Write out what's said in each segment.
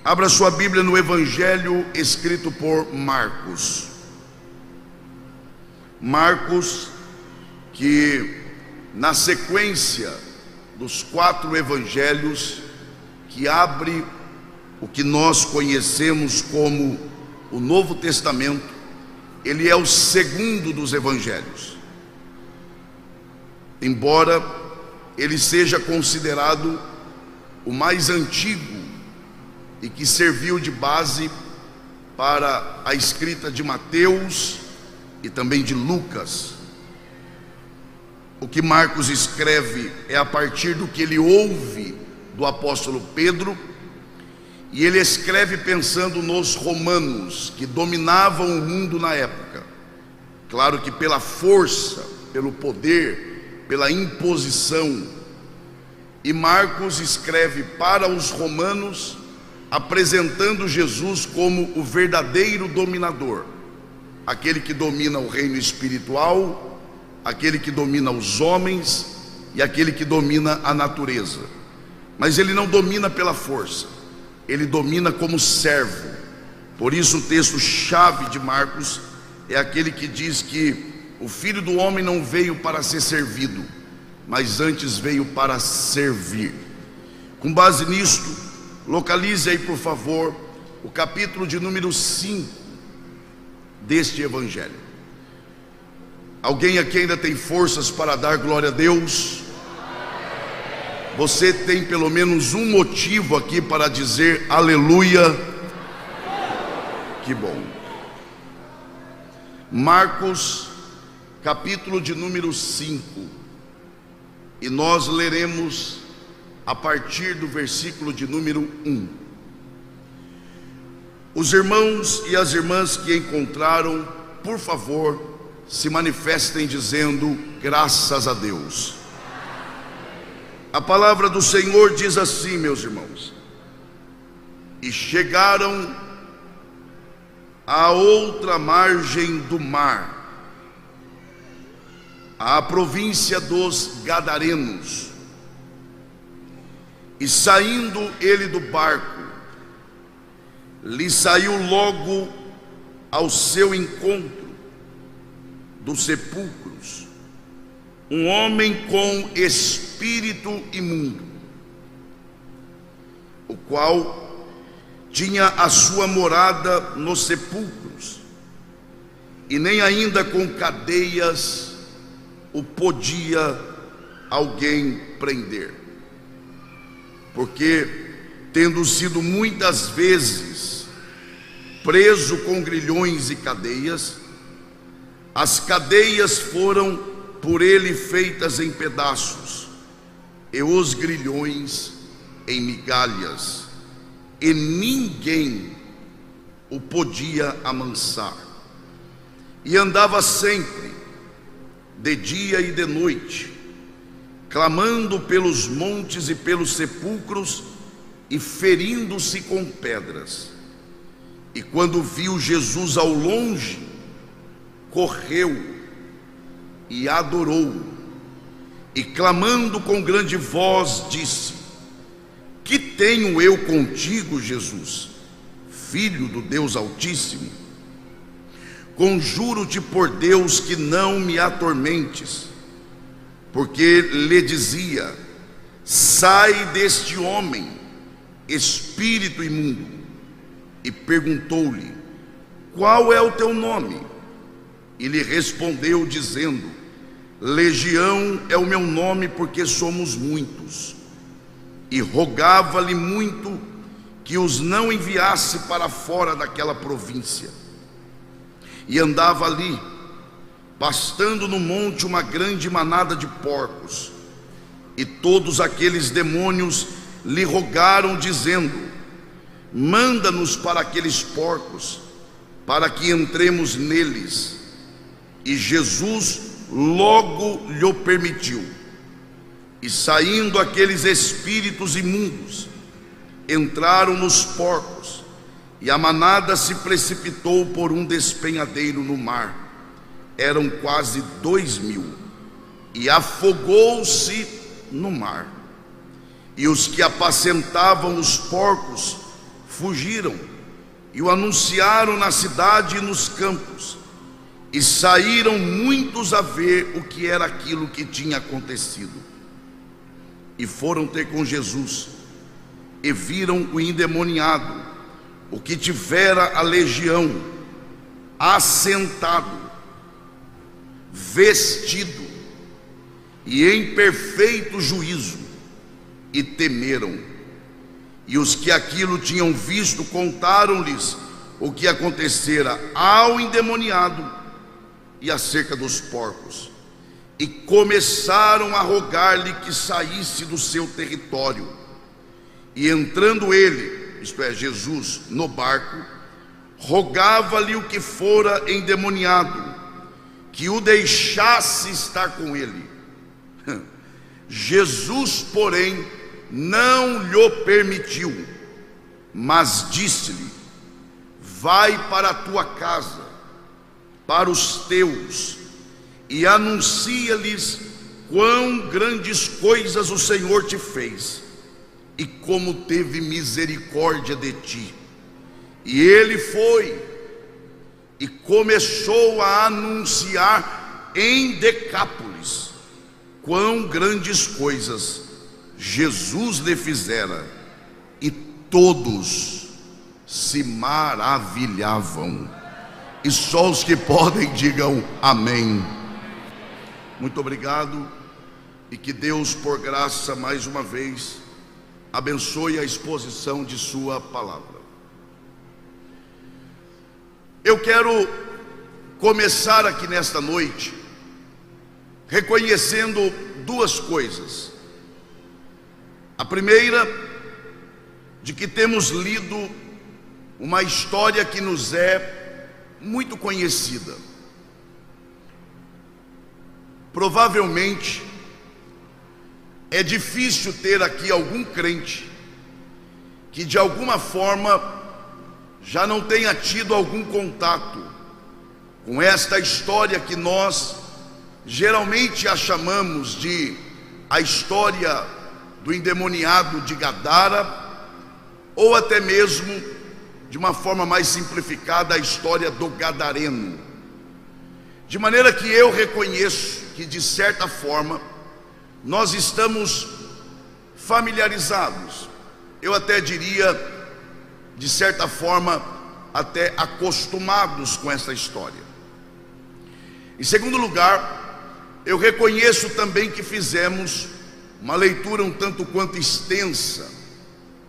Abra sua Bíblia no Evangelho escrito por Marcos. Marcos, que na sequência dos 4 evangelhos que abre o que nós conhecemos como o Novo Testamento, ele é o segundo dos evangelhos. Embora ele seja considerado o mais antigo e que serviu de base para a escrita de Mateus e também de Lucas. O que Marcos escreve é a partir do que ele ouve do apóstolo Pedro, e ele escreve pensando nos romanos que dominavam o mundo na época. Claro que pela força, pelo poder, pela imposição. E Marcos escreve para os romanos, apresentando Jesus como o verdadeiro dominador, aquele que domina o reino espiritual, aquele que domina os homens e aquele que domina a natureza. Mas ele não domina pela força, ele domina como servo. Por isso o texto-chave de Marcos é aquele que diz que o Filho do Homem não veio para ser servido, mas antes veio para servir. Com base nisto, localize aí, por favor, o capítulo de número 5 deste evangelho. Alguém aqui ainda tem forças para dar glória a Deus? Você tem pelo menos um motivo aqui para dizer aleluia? Que bom. Marcos, capítulo de número 5, e nós leremos a partir do versículo de número 1. Os irmãos e as irmãs que encontraram, por favor, se manifestem dizendo graças a Deus. A palavra do Senhor diz assim, meus irmãos: e chegaram à outra margem do mar, à província dos Gadarenos. E saindo ele do barco, lhe saiu logo ao seu encontro dos sepulcros um homem com espírito imundo, o qual tinha a sua morada nos sepulcros, e nem ainda com cadeias o podia alguém prender, porque, tendo sido muitas vezes preso com grilhões e cadeias, as cadeias foram por ele feitas em pedaços, e os grilhões em migalhas, e ninguém o podia amansar. E andava sempre, de dia e de noite, clamando pelos montes e pelos sepulcros, e ferindo-se com pedras. E quando viu Jesus ao longe, correu e adorou, e clamando com grande voz disse: que tenho eu contigo, Jesus, Filho do Deus Altíssimo? Conjuro-te por Deus que não me atormentes. Porque lhe dizia: sai deste homem, espírito imundo. E perguntou-lhe: qual é o teu nome? E lhe respondeu dizendo: Legião é o meu nome, porque somos muitos. E rogava-lhe muito que os não enviasse para fora daquela província. E andava ali, pastando no monte uma grande manada de porcos. E todos aqueles demônios lhe rogaram, dizendo: manda-nos para aqueles porcos, para que entremos neles. E Jesus logo lhe permitiu. E saindo aqueles espíritos imundos, entraram nos porcos, e a manada se precipitou por um despenhadeiro no mar. Eram quase 2.000, e afogou-se no mar. E os que apacentavam os porcos fugiram e o anunciaram na cidade e nos campos, e saíram muitos a ver o que era aquilo que tinha acontecido. E foram ter com Jesus, e viram o endemoniado, o que tivera a legião, assentado, vestido e em perfeito juízo, e temeram. E os que aquilo tinham visto contaram-lhes o que acontecera ao endemoniado e acerca dos porcos, e começaram a rogar-lhe que saísse do seu território. E entrando ele, isto é, Jesus, no barco, rogava-lhe o que fora endemoniado, que o deixasse estar com ele. Jesus, porém, não lhe permitiu, mas disse-lhe: vai para a tua casa, para os teus, e anuncia-lhes quão grandes coisas o Senhor te fez, e como teve misericórdia de ti. E ele foi e começou a anunciar em Decápolis quão grandes coisas Jesus lhe fizera, e todos se maravilhavam. E só os que podem digam amém. Muito obrigado, e que Deus, por graça, mais uma vez, abençoe a exposição de sua palavra. Eu quero começar aqui nesta noite reconhecendo duas coisas. A primeira, de que temos lido uma história que nos é muito conhecida. Provavelmente é difícil ter aqui algum crente que de alguma forma já não tenha tido algum contato com esta história que nós geralmente a chamamos de a história do endemoniado de Gadara, ou até mesmo, de uma forma mais simplificada, a história do gadareno. De maneira que eu reconheço que, de certa forma, nós estamos familiarizados, eu até diria, de certa forma, até acostumados com essa história. Em segundo lugar, eu reconheço também que fizemos uma leitura um tanto quanto extensa.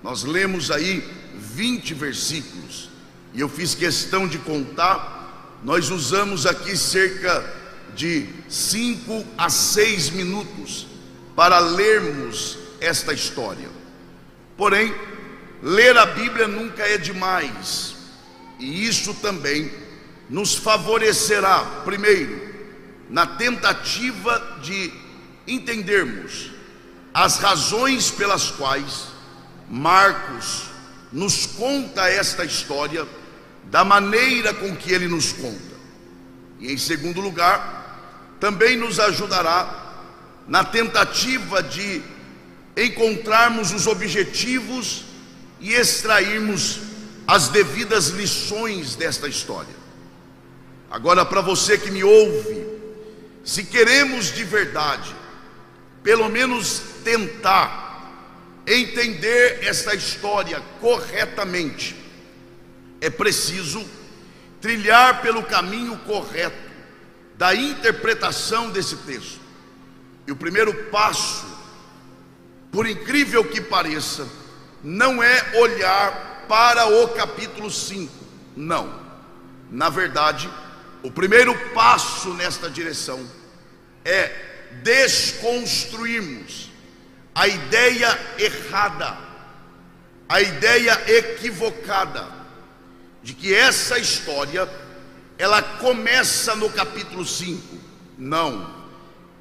Nós lemos aí 20 versículos, e eu fiz questão de contar. Nós usamos aqui cerca de 5 a 6 minutos para lermos esta história. Porém, ler a Bíblia nunca é demais, e isso também nos favorecerá, primeiro, na tentativa de entendermos as razões pelas quais Marcos nos conta esta história da maneira com que ele nos conta. E em segundo lugar, também nos ajudará na tentativa de encontrarmos os objetivos e extrairmos as devidas lições desta história. Agora, para você que me ouve, se queremos de verdade, pelo menos tentar entender esta história corretamente, é preciso trilhar pelo caminho correto da interpretação desse texto. E o primeiro passo, por incrível que pareça, não é olhar para o capítulo 5, não. Na verdade, o primeiro passo nesta direção é desconstruirmos a ideia errada, a ideia equivocada de que essa história ela começa no capítulo 5. Não,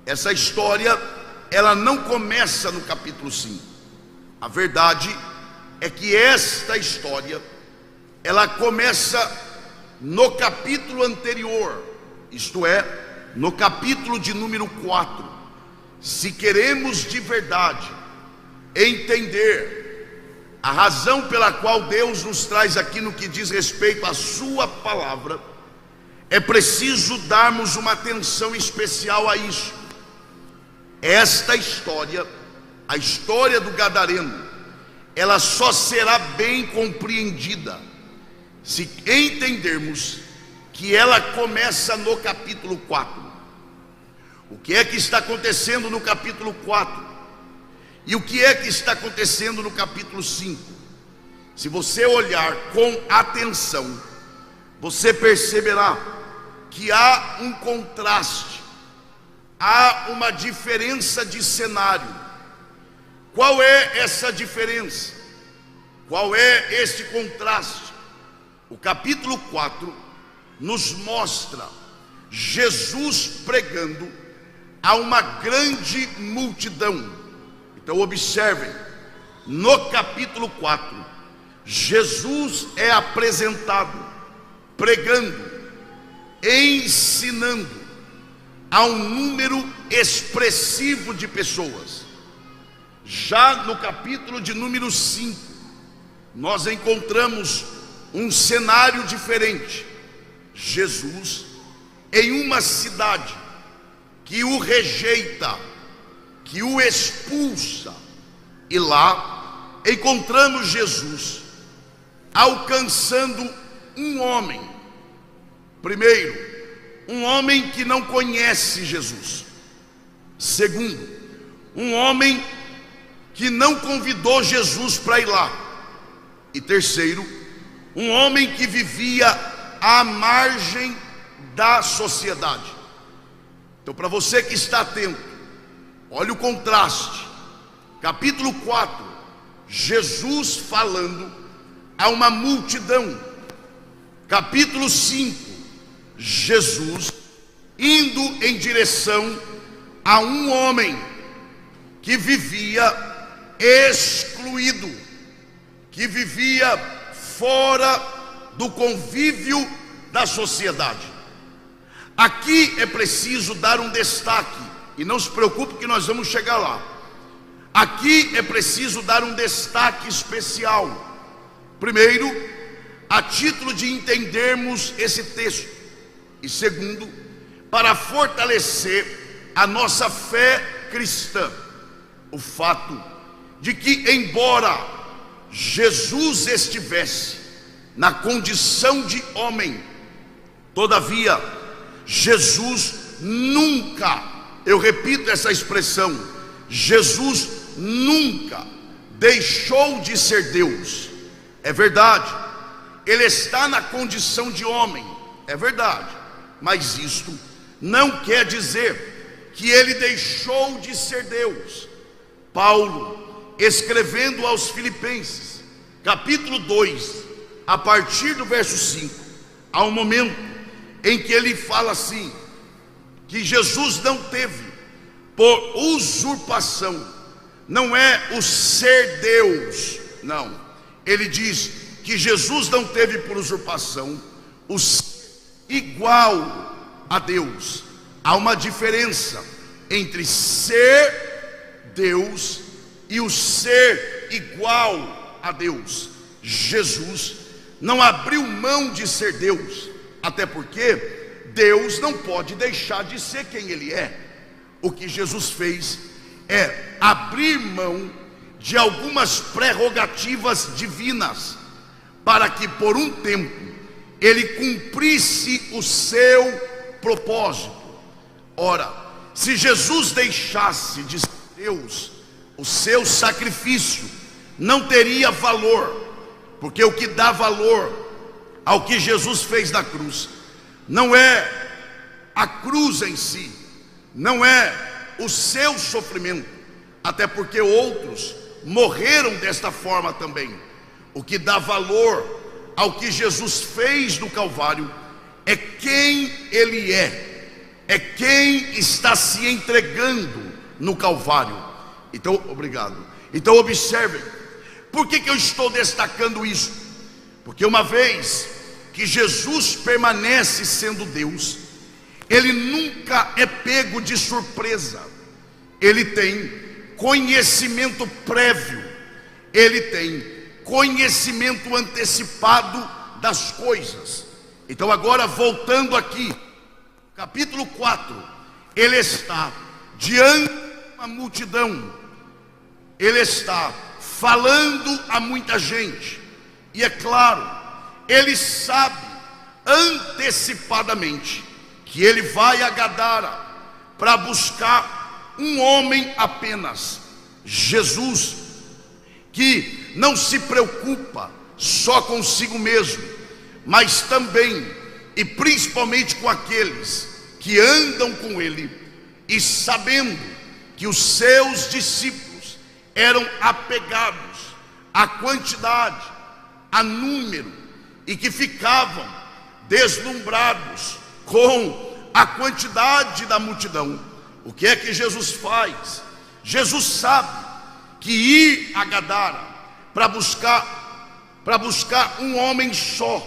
essa história ela não começa no capítulo 5. A verdade é que esta história ela começa no capítulo anterior, isto é, no capítulo de número 4. Se queremos de verdade entender A razão pela qual Deus nos traz aqui no que diz respeito à sua palavra, é preciso darmos uma atenção especial a isso. Esta história, a história do gadareno, ela só será bem compreendida se entendermos que ela começa no capítulo 4. O que é que está acontecendo no capítulo 4? E o que é que está acontecendo no capítulo 5? Se você olhar com atenção, você perceberá que há um contraste, há uma diferença de cenário. Qual é essa diferença? Qual é este contraste? O capítulo 4 nos mostra Jesus pregando a uma grande multidão. Então observem, no capítulo 4, Jesus é apresentado pregando, ensinando a um número expressivo de pessoas. Já no capítulo de número 5, nós encontramos um cenário diferente. Jesus em uma cidade que o rejeita, que o expulsa, e lá encontramos Jesus alcançando um homem. Primeiro, um homem que não conhece Jesus. Segundo, um homem que não convidou Jesus para ir lá. E terceiro, um homem que vivia à margem da sociedade. Então, para você que está atento, olha o contraste. Capítulo 4, Jesus falando a uma multidão. Capítulo 5, Jesus indo em direção a um homem que vivia excluído, que vivia fora do convívio da sociedade. Aqui é preciso dar um destaque, e não se preocupe que nós vamos chegar lá. Aqui é preciso dar um destaque especial. Primeiro, a título de entendermos esse texto, e segundo, para fortalecer a nossa fé cristã, o fato de que, embora Jesus estivesse na condição de homem, todavia Jesus nunca, eu repito essa expressão, Jesus nunca deixou de ser Deus. É verdade, ele está na condição de homem, é verdade, mas isto não quer dizer que ele deixou de ser Deus. Paulo, escrevendo aos Filipenses, capítulo 2, a partir do verso 5, há um momento em que ele fala assim, que Jesus não teve por usurpação, não é o ser Deus, não. Ele diz que Jesus não teve por usurpação o ser igual a Deus. Há uma diferença entre ser Deus e o ser igual a Deus. Jesus não abriu mão de ser Deus, até porque Deus não pode deixar de ser quem Ele é. O que Jesus fez é abrir mão de algumas prerrogativas divinas, para que por um tempo Ele cumprisse o seu propósito. Ora, se Jesus deixasse de ser Deus, o seu sacrifício não teria valor, porque o que dá valor ao que Jesus fez na cruz não é a cruz em si, não é o seu sofrimento, até porque outros morreram desta forma também. O que dá valor ao que Jesus fez no Calvário é quem Ele é quem está se entregando no Calvário. Então, obrigado. Então observem, por que eu estou destacando isso? Porque uma vez que Jesus permanece sendo Deus, Ele nunca é pego de surpresa. Ele tem conhecimento prévio, Ele tem conhecimento antecipado das coisas. Então agora voltando aqui, capítulo 4, ele está diante de uma multidão, ele está falando a muita gente, e é claro, ele sabe antecipadamente que ele vai a Gadara para buscar um homem apenas, Jesus, que não se preocupa só consigo mesmo, mas também e principalmente com aqueles que andam com ele, e sabendo que os seus discípulos eram apegados à quantidade, a número, e que ficavam deslumbrados com a quantidade da multidão. O que é que Jesus faz? Jesus sabe que ir a Gadara para buscar um homem só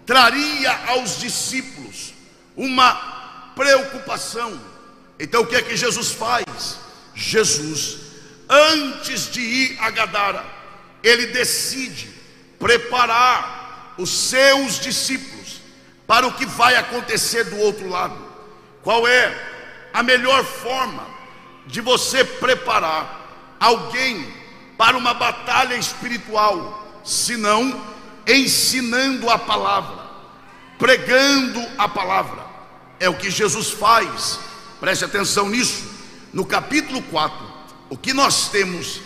traria aos discípulos uma preocupação. Então o que é que Jesus faz? Jesus, antes de ir a Gadara, ele decide preparar os seus discípulos para o que vai acontecer do outro lado. Qual é a melhor forma de você preparar alguém para uma batalha espiritual, senão ensinando a palavra, pregando a palavra? É o que Jesus faz. Preste atenção nisso. No capítulo 4, o que nós temos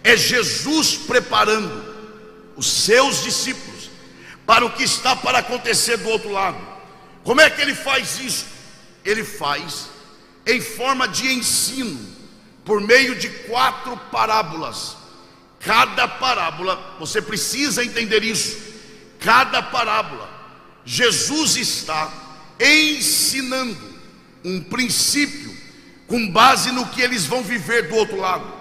é Jesus preparando os seus discípulos para o que está para acontecer do outro lado. Como é que ele faz isso? Ele faz em forma de ensino, por meio de 4 parábolas. Cada parábola, você precisa entender isso, cada parábola, Jesus está ensinando um princípio com base no que eles vão viver do outro lado.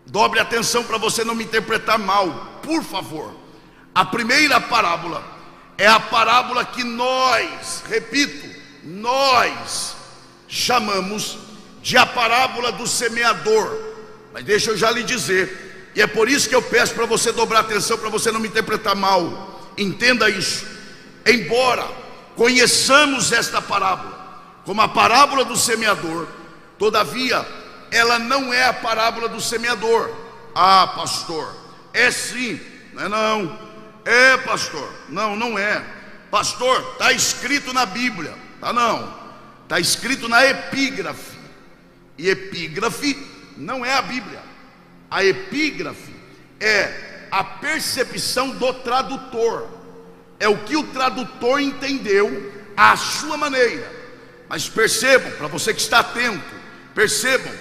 Dobre atenção para você não me interpretar mal, por favor. A primeira parábola é a parábola que nós, repito, nós chamamos de a parábola do semeador. Mas deixa eu já lhe dizer, e é por isso que eu peço para você dobrar atenção, para você não me interpretar mal. Entenda isso. Embora conheçamos esta parábola como a parábola do semeador, todavia ela não é a parábola do semeador. Ah, pastor, é sim. Não é não. É, pastor. Não, não é. Pastor, está escrito na Bíblia. Tá não. Está escrito na epígrafe. E epígrafe não é a Bíblia. A epígrafe é a percepção do tradutor. É o que o tradutor entendeu à sua maneira. Mas percebam, para você que está atento, percebam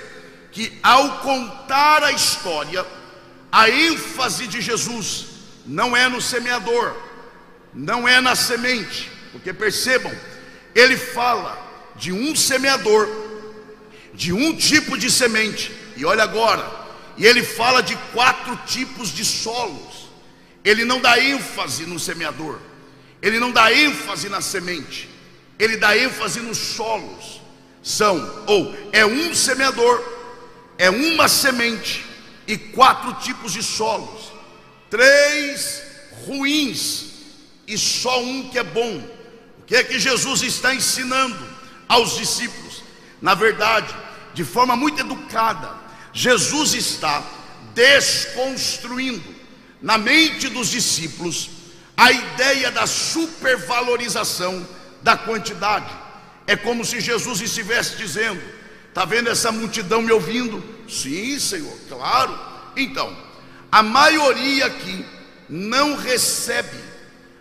que ao contar a história, a ênfase de Jesus não é no semeador, não é na semente, porque percebam, ele fala de um semeador, de um tipo de semente, e olha agora, e ele fala de 4 tipos de solos. Ele não dá ênfase no semeador, ele não dá ênfase na semente, ele dá ênfase nos solos. É um semeador, é uma semente e 4 tipos de solos, 3 ruins e só um que é bom. O que é que Jesus está ensinando aos discípulos? Na verdade, de forma muito educada, Jesus está desconstruindo na mente dos discípulos a ideia da supervalorização da quantidade. É como se Jesus estivesse dizendo: está vendo essa multidão me ouvindo? Sim, Senhor, claro. Então, a maioria aqui não recebe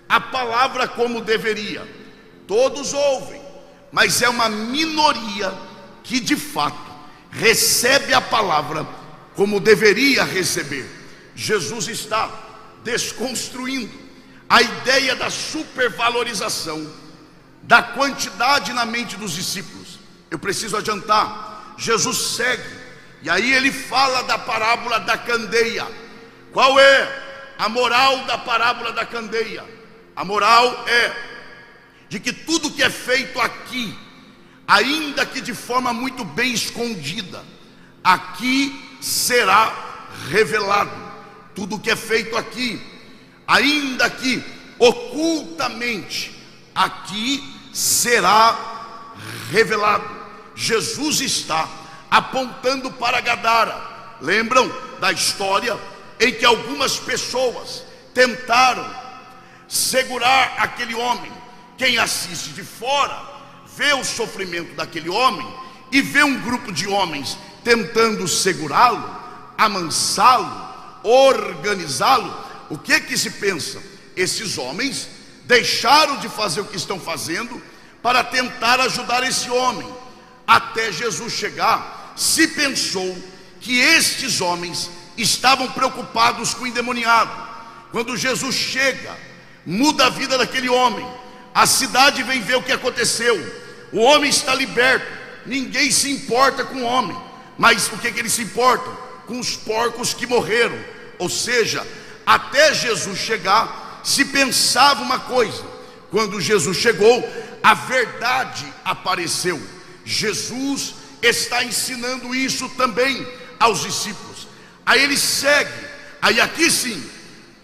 a palavra como deveria. Todos ouvem, mas é uma minoria que de fato recebe a palavra como deveria receber. Jesus está desconstruindo a ideia da supervalorização da quantidade na mente dos discípulos. Eu preciso adiantar, Jesus segue, e aí ele fala da parábola da candeia. Qual é a moral da parábola da candeia? A moral é de que tudo que é feito aqui, ainda que de forma muito bem escondida, aqui será revelado. tudo que é feito aqui, ainda que ocultamente, aqui será revelado. Jesus está apontando para Gadara. Lembram da história em que algumas pessoas tentaram segurar aquele homem? Quem assiste de fora vê o sofrimento daquele homem e vê um grupo de homens tentando segurá-lo, amansá-lo, organizá-lo. O que que se pensa? Esses homens deixaram de fazer o que estão fazendo para tentar ajudar esse homem. Até Jesus chegar, se pensou que estes homens estavam preocupados com o endemoniado. Quando Jesus chega, muda a vida daquele homem. A cidade vem ver o que aconteceu. O homem está liberto. Ninguém se importa com o homem, mas o que que eles se importam? Com os porcos que morreram. Ou seja, até Jesus chegar, se pensava uma coisa. Quando Jesus chegou, a verdade apareceu. Jesus está ensinando isso também aos discípulos. Aí ele segue. Aí aqui sim,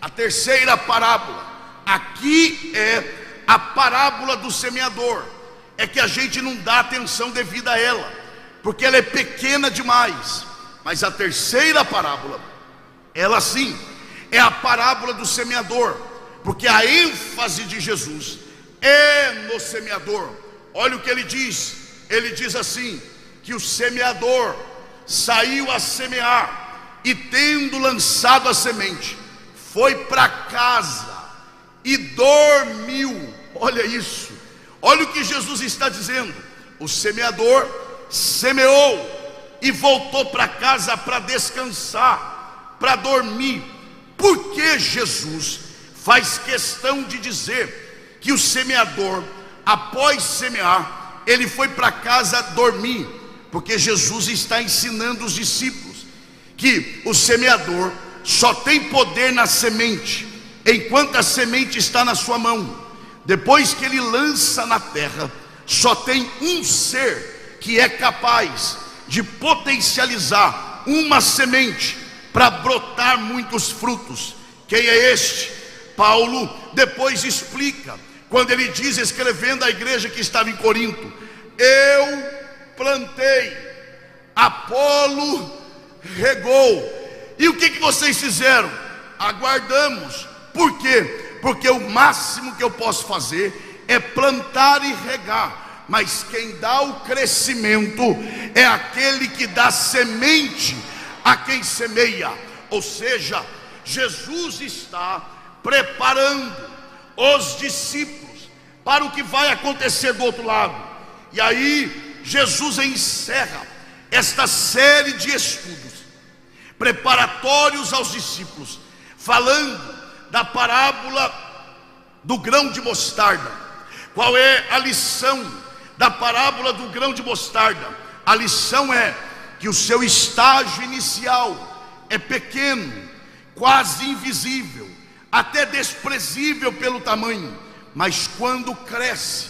a terceira parábola. Aqui é a parábola do semeador. É que a gente não dá atenção devida a ela, porque ela é pequena demais. Mas a terceira parábola, ela sim, é a parábola do semeador, porque a ênfase de Jesus é no semeador. Olha o que ele diz. Ele diz assim, que o semeador saiu a semear, e tendo lançado a semente, foi para casa e dormiu. Olha isso, olha o que Jesus está dizendo. O semeador semeou e voltou para casa para descansar, para dormir. Por que Jesus faz questão de dizer que o semeador, após semear, ele foi para casa dormir? Porque Jesus está ensinando os discípulos que o semeador só tem poder na semente, enquanto a semente está na sua mão. Depois que ele lança na terra, só tem um ser que é capaz de potencializar uma semente para brotar muitos frutos. Quem é este? Paulo depois explica, quando ele diz, escrevendo à igreja que estava em Corinto: eu plantei, Apolo regou, e o que vocês fizeram? Aguardamos. Por quê? Porque o máximo que eu posso fazer é plantar e regar, mas quem dá o crescimento é aquele que dá semente a quem semeia. Ou seja, Jesus está preparando os discípulos para o que vai acontecer do outro lado. E aí Jesus encerra esta série de estudos preparatórios aos discípulos, falando da parábola do grão de mostarda. Qual é a lição da parábola do grão de mostarda? A lição é que o seu estágio inicial é pequeno, quase invisível, até desprezível pelo tamanho, mas quando cresce,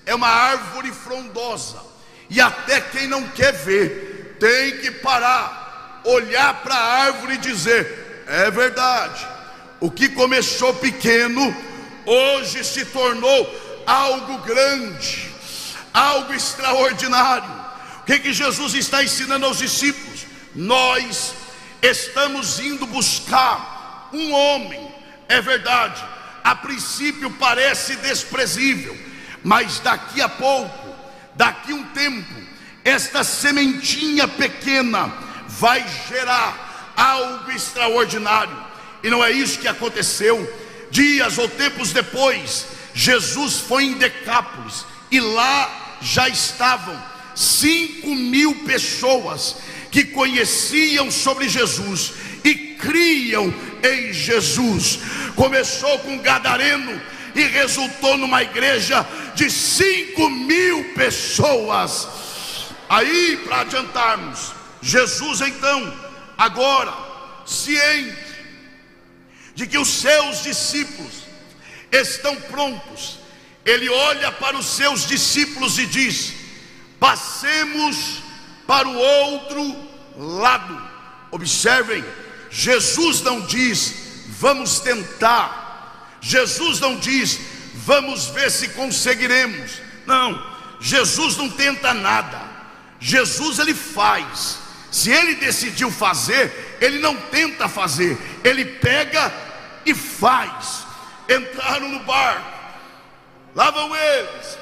é uma árvore frondosa, e até quem não quer ver tem que parar, olhar para a árvore e dizer: é verdade, o que começou pequeno hoje se tornou algo grande, algo extraordinário. O que Jesus está ensinando aos discípulos? Nós estamos indo buscar um homem. É verdade, a princípio parece desprezível, mas daqui a pouco, daqui um tempo, esta sementinha pequena vai gerar algo extraordinário. E não é isso que aconteceu. Dias ou tempos depois, Jesus foi em Decápolis, e lá já estavam 5.000 pessoas que conheciam sobre Jesus e criam em Jesus. Começou com um gadareno e resultou numa igreja de 5.000 pessoas. Aí, para adiantarmos, Jesus então, agora, ciente de que os seus discípulos estão prontos, ele olha para os seus discípulos e diz: passemos para o outro lado. Observem, Jesus não diz, vamos tentar. Jesus não diz, vamos ver se conseguiremos. Não, Jesus não tenta nada. Jesus, ele faz. Se ele decidiu fazer, ele não tenta fazer, ele pega e faz. Entraram no barco, lá vão eles.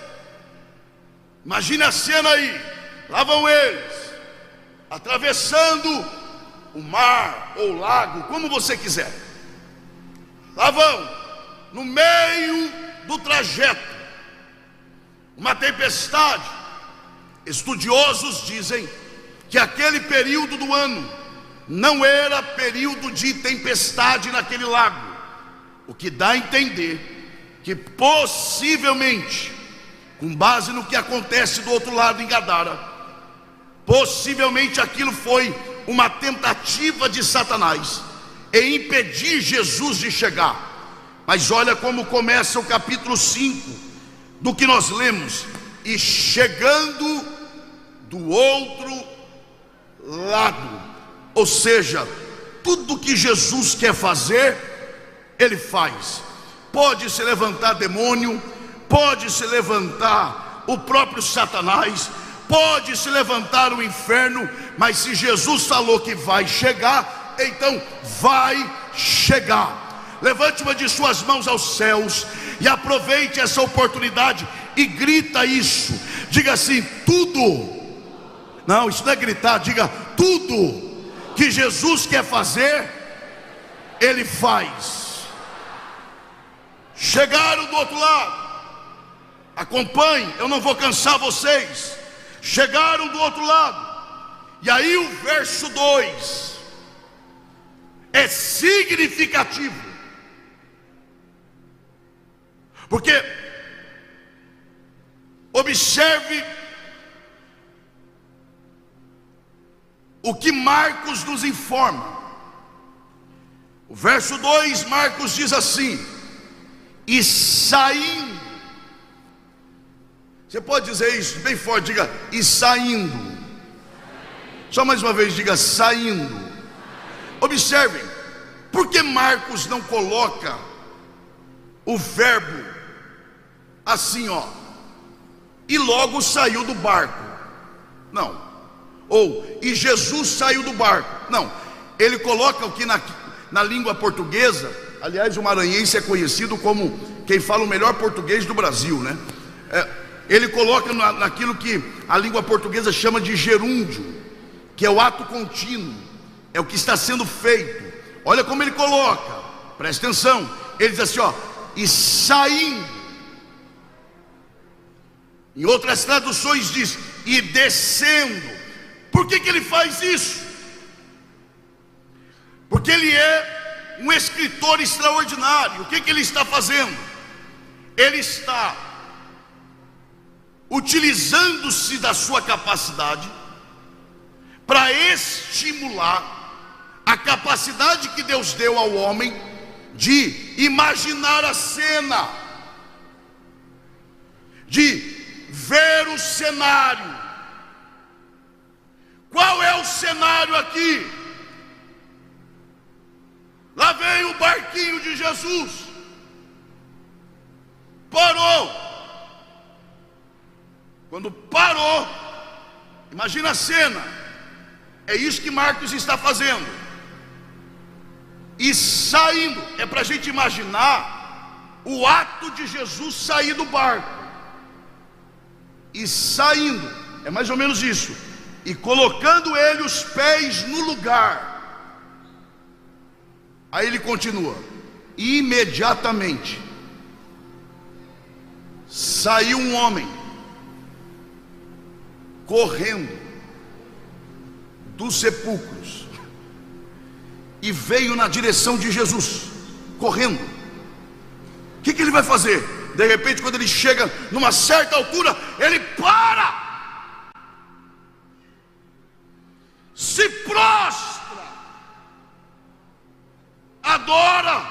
Imagine a cena aí, lá vão eles, atravessando o mar ou o lago, como você quiser. Lá vão, no meio do trajeto, uma tempestade. Estudiosos dizem que aquele período do ano não era período de tempestade naquele lago, o que dá a entender que possivelmente, com base no que acontece do outro lado em Gadara, possivelmente aquilo foi uma tentativa de Satanás em impedir Jesus de chegar. Mas olha como começa o capítulo 5 do que nós lemos: e chegando do outro lado. Ou seja, tudo que Jesus quer fazer, ele faz. Pode se levantar demônio, pode se levantar o próprio Satanás, pode se levantar o inferno, mas se Jesus falou que vai chegar, então vai chegar. Levante uma de suas mãos aos céus e aproveite essa oportunidade e grita isso. Diga assim: tudo. Não, isso não é gritar, diga: tudo que Jesus quer fazer, ele faz. Chegaram do outro lado. Acompanhe, eu não vou cansar vocês. Chegaram do outro lado. E aí o verso 2 é significativo, porque observe o que Marcos nos informa. O verso 2, Marcos diz assim: e saindo. Você pode dizer isso bem forte, diga: e saindo. Só mais uma vez, diga: saindo. Observem, por que Marcos não coloca o verbo assim, ó, e logo saiu do barco? Não. Ou, e Jesus saiu do barco? Não. Ele coloca o que na língua portuguesa, aliás, o maranhense é conhecido como quem fala o melhor português do Brasil, né? Ele coloca naquilo que a língua portuguesa chama de gerúndio, que é o ato contínuo, é o que está sendo feito. Olha como ele coloca, presta atenção. Ele diz assim, ó, e saindo. Em outras traduções diz, e descendo. Por que ele faz isso? Porque ele é um escritor extraordinário. O que ele está fazendo? Ele está utilizando-se da sua capacidade para estimular a capacidade que Deus deu ao homem de imaginar a cena, de ver o cenário. Qual é o cenário aqui? Lá vem o barquinho de Jesus, parou. Quando parou, imagina a cena. É isso que Marcos está fazendo. E saindo, é para a gente imaginar o ato de Jesus sair do barco. E saindo, é mais ou menos isso. E colocando ele os pés no lugar. Aí ele continua: imediatamente saiu um homem correndo dos sepulcros e veio na direção de Jesus, correndo. O que ele vai fazer? De repente, quando ele chega numa certa altura, ele para, se prostra, adora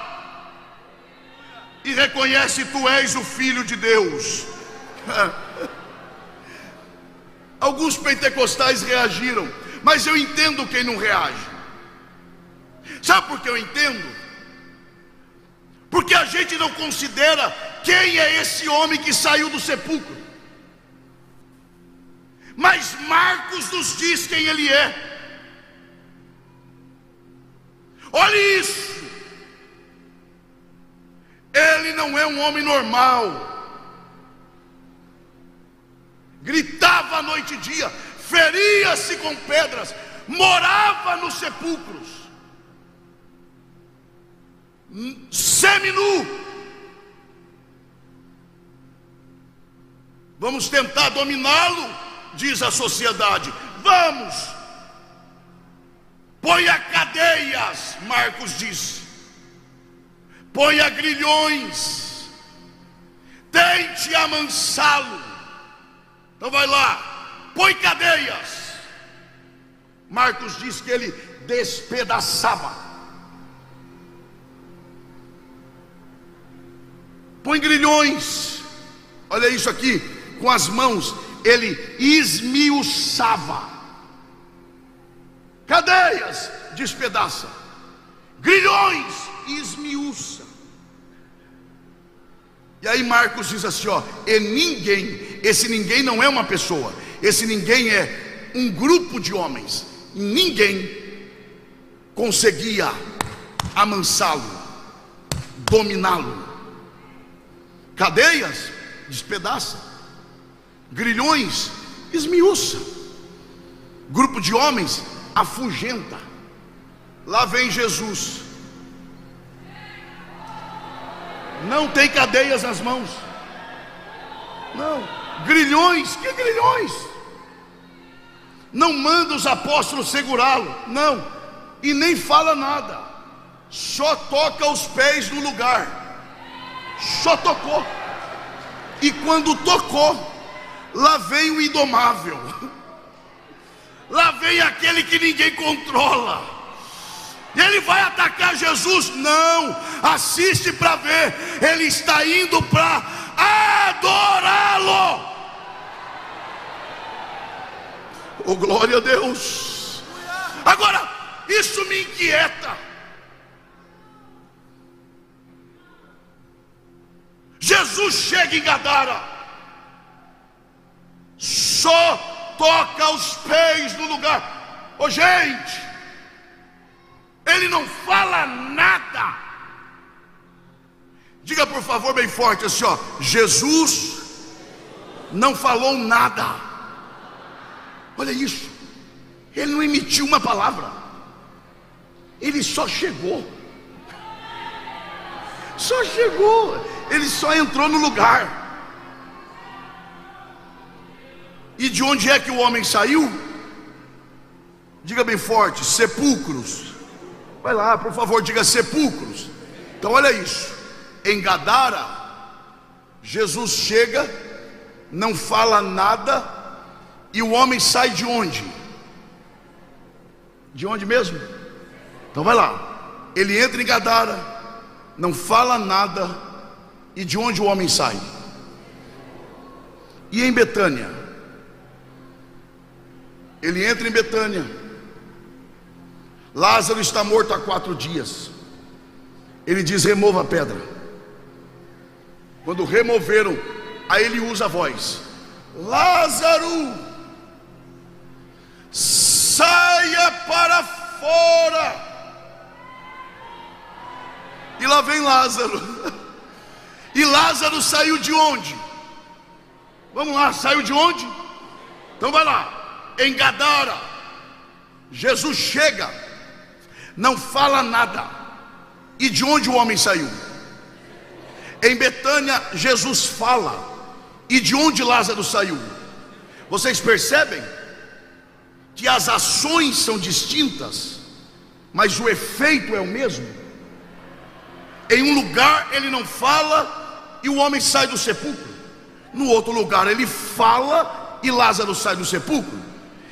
e reconhece: tu és o Filho de Deus. Alguns pentecostais reagiram, mas eu entendo quem não reage. Sabe por que eu entendo? Porque a gente não considera quem é esse homem que saiu do sepulcro. Mas Marcos nos diz quem ele é. Olhe isso. Ele não é um homem normal. Gritava à noite e dia, feria-se com pedras, morava nos sepulcros, seminu. Vamos tentar dominá-lo, diz a sociedade. Vamos. Ponha cadeias, Marcos diz. Ponha grilhões. Tente amansá-lo. Então vai lá, põe cadeias. Marcos diz que ele despedaçava. Põe grilhões. Olha isso aqui, com as mãos ele esmiuçava. Cadeias, despedaça. Grilhões, esmiuça. E aí Marcos diz assim, ó, e ninguém, esse ninguém não é uma pessoa, esse ninguém é um grupo de homens. Ninguém conseguia amansá-lo, dominá-lo. Cadeias, despedaça. Grilhões, esmiuça. Grupo de homens, afugenta. Lá vem Jesus. Não tem cadeias nas mãos. Não. Grilhões, que grilhões? Não manda os apóstolos segurá-lo. Não. E nem fala nada. Só toca os pés no lugar. Só tocou. E quando tocou, lá vem o indomável. Lá vem aquele que ninguém controla. E ele vai atacar Jesus? Não, assiste para ver. Ele está indo para adorá-lo. Oh, glória a Deus. Agora, isso me inquieta. Jesus chega em Gadara, só toca os pés no lugar. Ô, gente, ele não fala nada. Diga por favor bem forte assim, ó, Jesus não falou nada. Olha isso. Ele não emitiu uma palavra. Ele só chegou. Só chegou. Ele só entrou no lugar. E de onde é que o homem saiu? Diga bem forte, sepulcros. Vai lá, por favor, diga sepulcros. Então olha isso. Em Gadara, Jesus chega, não fala nada, e o homem sai de onde? De onde mesmo? Então vai lá. Ele entra em Gadara, não fala nada, e de onde o homem sai? E em Betânia? Ele entra em Betânia. Lázaro está morto há 4 dias. Ele diz: remova a pedra. Quando removeram, aí ele usa a voz: Lázaro, saia para fora. E lá vem Lázaro. E Lázaro saiu de onde? Vamos lá, saiu de onde? Então vai lá. Em Gadara, Jesus chega, não fala nada. E de onde o homem saiu? Em Betânia, Jesus fala. E de onde Lázaro saiu? Vocês percebem que as ações são distintas, mas o efeito é o mesmo. Em um lugar ele não fala e o homem sai do sepulcro. No outro lugar ele fala e Lázaro sai do sepulcro.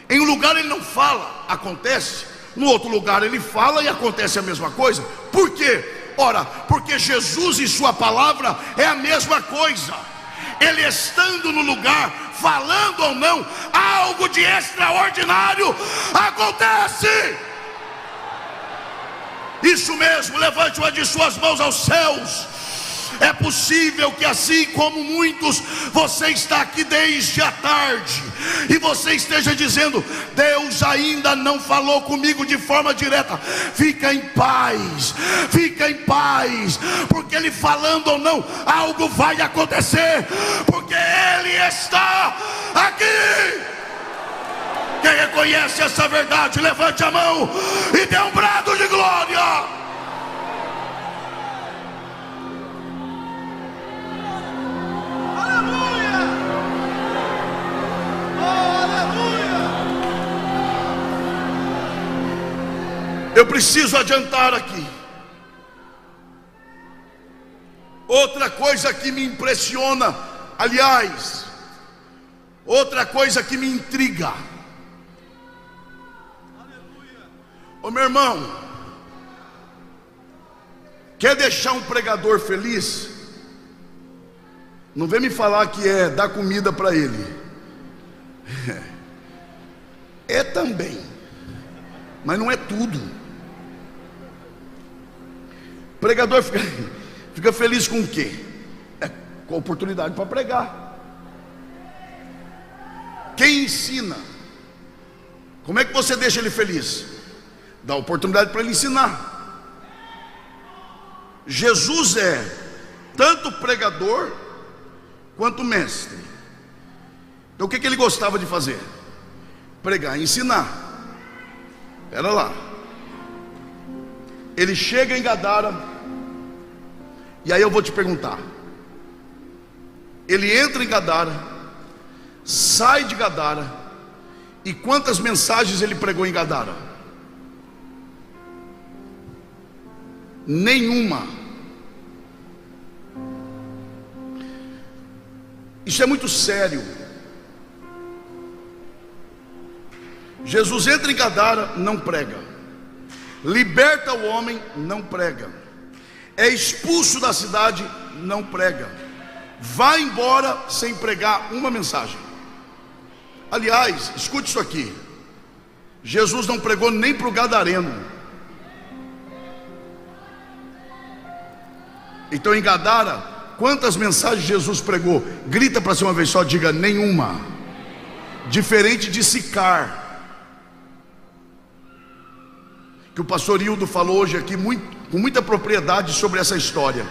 Em um lugar ele não fala, acontece. No outro lugar ele fala e acontece a mesma coisa. Por quê? Ora, porque Jesus e sua palavra é a mesma coisa. Ele estando no lugar, falando ou não, algo de extraordinário acontece. Isso mesmo, levante uma de suas mãos aos céus. É possível que assim como muitos, você está aqui desde a tarde e você esteja dizendo: Deus ainda não falou comigo de forma direta. Fica em paz, porque Ele falando ou não, algo vai acontecer, porque Ele está aqui. Quem reconhece essa verdade, levante a mão e dê um brado de glória. Eu preciso adiantar aqui. Outra coisa que me impressiona, aliás, outra coisa que me intriga. Ô meu irmão, quer deixar um pregador feliz? Não vem me falar que é dar comida para ele. É também, mas não é tudo. Pregador fica feliz com o quê? Com a oportunidade para pregar. Quem ensina, como é que você deixa ele feliz? Dá oportunidade para ele ensinar. Jesus é tanto pregador quanto mestre. Então o que ele gostava de fazer? Pregar e ensinar. Espera lá. Ele chega em Gadara. E aí eu vou te perguntar. Ele entra em Gadara, sai de Gadara, e quantas mensagens ele pregou em Gadara? Nenhuma. Isso é muito sério. Jesus entra em Gadara, não prega. Liberta o homem, não prega. É expulso da cidade, não prega. Vai embora sem pregar uma mensagem. Aliás, escute isso aqui. Jesus não pregou nem para o gadareno. Então em Gadara, quantas mensagens Jesus pregou? Grita para si uma vez só, diga: nenhuma. Diferente de Sicar, que o pastor Hildo falou hoje aqui com muita propriedade sobre essa história.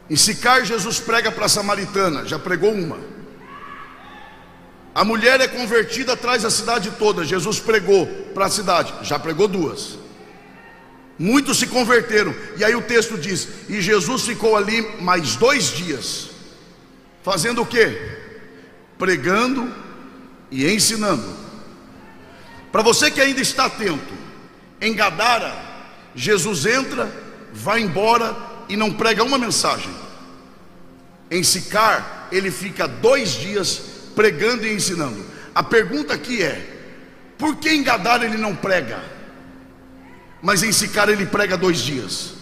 Em Sicar, Jesus prega para a samaritana, já pregou uma. A mulher é convertida atrás da cidade toda, Jesus pregou para a cidade, já pregou duas. Muitos se converteram, e aí o texto diz: e Jesus ficou ali mais 2 dias, fazendo o quê? Pregando e ensinando. Para você que ainda está atento, em Gadara, Jesus entra, vai embora e não prega uma mensagem. Em Sicar, ele fica 2 dias pregando e ensinando. A pergunta aqui é: por que em Gadara ele não prega, mas em Sicar ele prega 2 dias?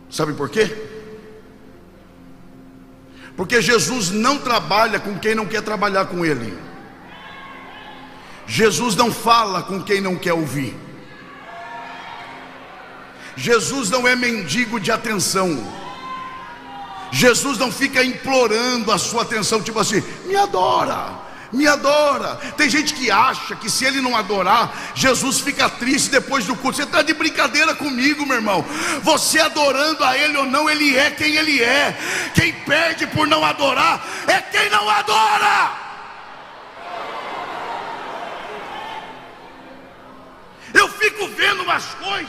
Sabe por quê? Porque Jesus não trabalha com quem não quer trabalhar com Ele. Jesus não fala com quem não quer ouvir. Jesus não é mendigo de atenção. Jesus não fica implorando a sua atenção, tipo assim: me adora, me adora. Tem gente que acha que se ele não adorar, Jesus fica triste depois do culto. Você está de brincadeira comigo, meu irmão. Você adorando a Ele ou não, Ele é quem Ele é. Quem perde por não adorar é quem não adora. Eu fico vendo umas coisas,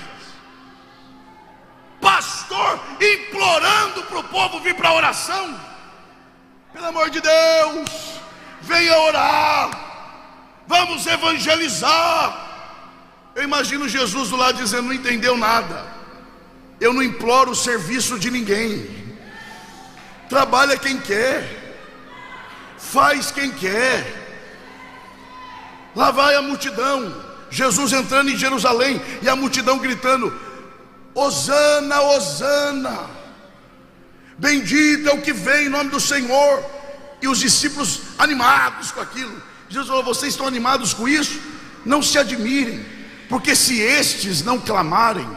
pastor implorando para o povo vir para a oração. Pelo amor de Deus, venha orar, vamos evangelizar. Eu imagino Jesus do lado dizendo: não entendeu nada. Eu não imploro o serviço de ninguém. Trabalha quem quer, faz quem quer. Lá vai a multidão, Jesus entrando em Jerusalém e a multidão gritando: Hosana, Hosana, bendito é o que vem em nome do Senhor. E os discípulos animados com aquilo. Jesus falou: vocês estão animados com isso? Não se admirem, porque se estes não clamarem,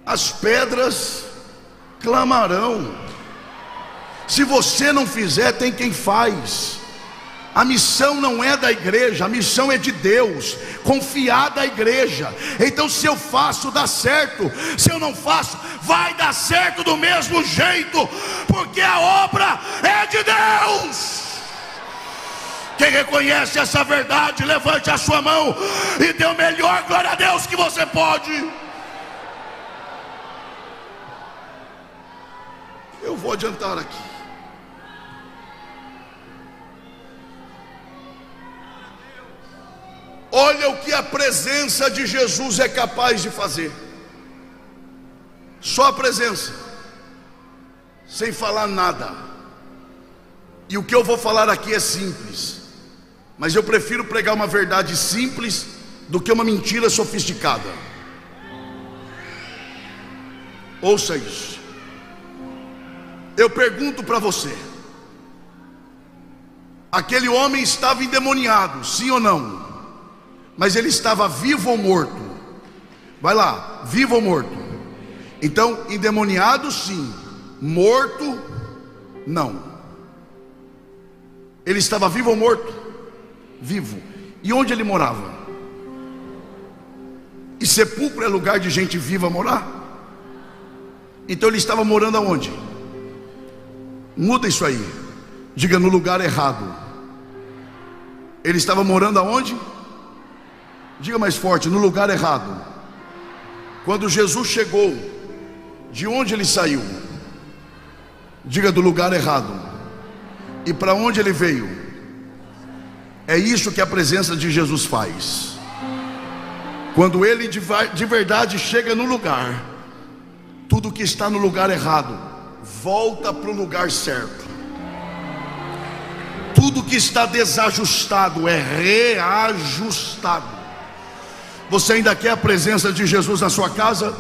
as pedras clamarão. Se você não fizer, tem quem faz. A missão não é da igreja, a missão é de Deus, confiar da igreja. Então se eu faço, dá certo. Se eu não faço, vai dar certo do mesmo jeito, porque a obra é de Deus. Quem reconhece essa verdade, levante a sua mão e dê o melhor glória a Deus que você pode. Eu vou adiantar aqui. Olha o que a presença de Jesus é capaz de fazer. Só a presença, sem falar nada. E o que eu vou falar aqui é simples, mas eu prefiro pregar uma verdade simples do que uma mentira sofisticada. Ouça isso. Eu pergunto para você: aquele homem estava endemoniado, sim ou não? Mas ele estava vivo ou morto? Vai lá, vivo ou morto? Então, endemoniado sim, morto não. Ele estava vivo ou morto? Vivo. E onde ele morava? E sepulcro é lugar de gente viva morar? Então ele estava morando aonde? Muda isso aí. Diga: no lugar errado. Ele estava morando aonde? Diga mais forte: no lugar errado. Quando Jesus chegou, de onde ele saiu? Diga: do lugar errado. E para onde ele veio? É isso que a presença de Jesus faz. Quando ele de verdade chega no lugar, tudo que está no lugar errado volta para o lugar certo. Tudo que está desajustado é reajustado. Você ainda quer a presença de Jesus na sua casa?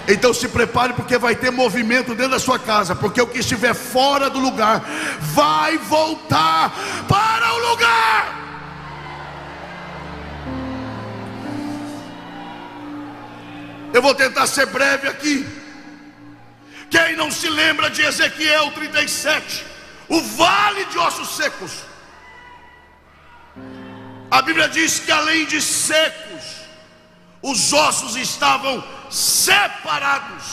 Então se prepare, porque vai ter movimento dentro da sua casa. Porque o que estiver fora do lugar vai voltar para o lugar. Eu vou tentar ser breve aqui. Quem não se lembra de Ezequiel 37, o vale de ossos secos? A Bíblia diz que além de secos, os ossos estavam separados.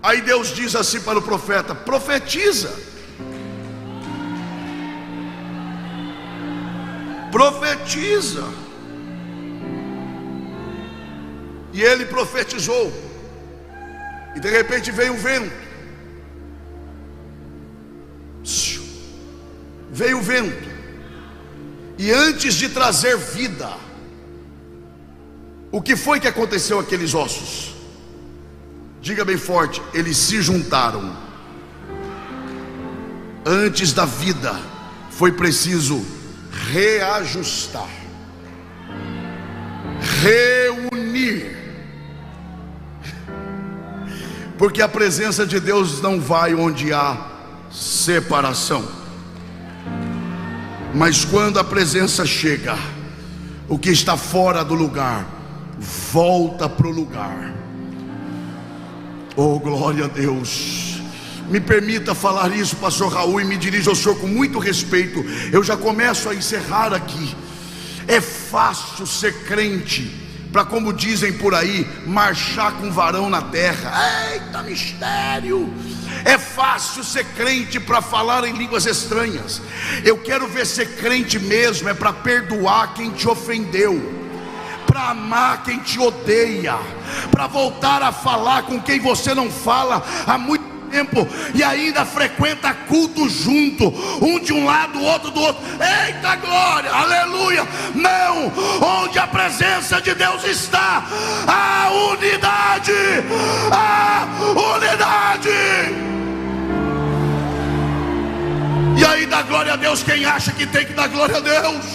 Aí Deus diz assim para o profeta: profetiza. Profetiza. E ele profetizou. E de repente veio um vento. Veio o vento. E antes de trazer vida, o que foi que aconteceu àqueles ossos? Diga bem forte: eles se juntaram. Antes da vida, foi preciso reajustar, reunir. Porque a presença de Deus não vai onde há separação. Mas quando a presença chega, o que está fora do lugar volta para o lugar. Oh, glória a Deus. Me permita falar isso, pastor Raul, e me dirijo ao senhor com muito respeito. Eu já começo a encerrar aqui. É fácil ser crente para, como dizem por aí, marchar com varão na terra. Eita mistério! É fácil ser crente para falar em línguas estranhas. Eu quero ver ser crente mesmo é para perdoar quem te ofendeu, para amar quem te odeia, para voltar a falar com quem você não fala há muito tempo e ainda frequenta culto junto, um de um lado, o outro do outro. Eita glória, aleluia! Não, onde a presença de Deus está, a unidade, a unidade. E aí dá glória a Deus quem acha que tem que dar glória a Deus.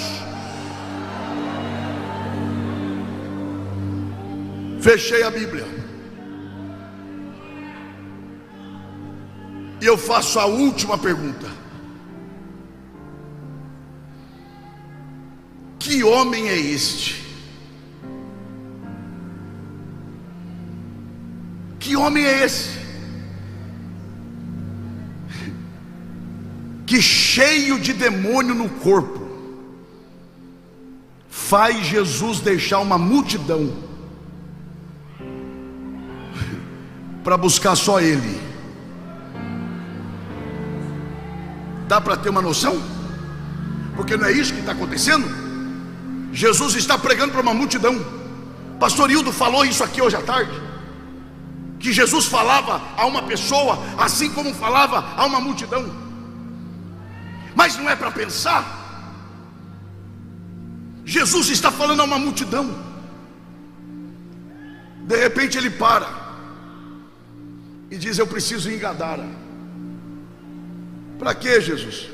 Fechei a Bíblia. E eu faço a última pergunta: que homem é este? Que homem é esse? Que cheio de demônio no corpo, faz Jesus deixar uma multidão para buscar só Ele. Dá para ter uma noção? Porque não é isso que está acontecendo? Jesus está pregando para uma multidão. Pastor Hildo falou isso aqui hoje à tarde, que Jesus falava a uma pessoa assim como falava a uma multidão. Mas não é para pensar. Jesus está falando a uma multidão. De repente ele para e diz: eu preciso ir em Gadara. Para quê, Jesus?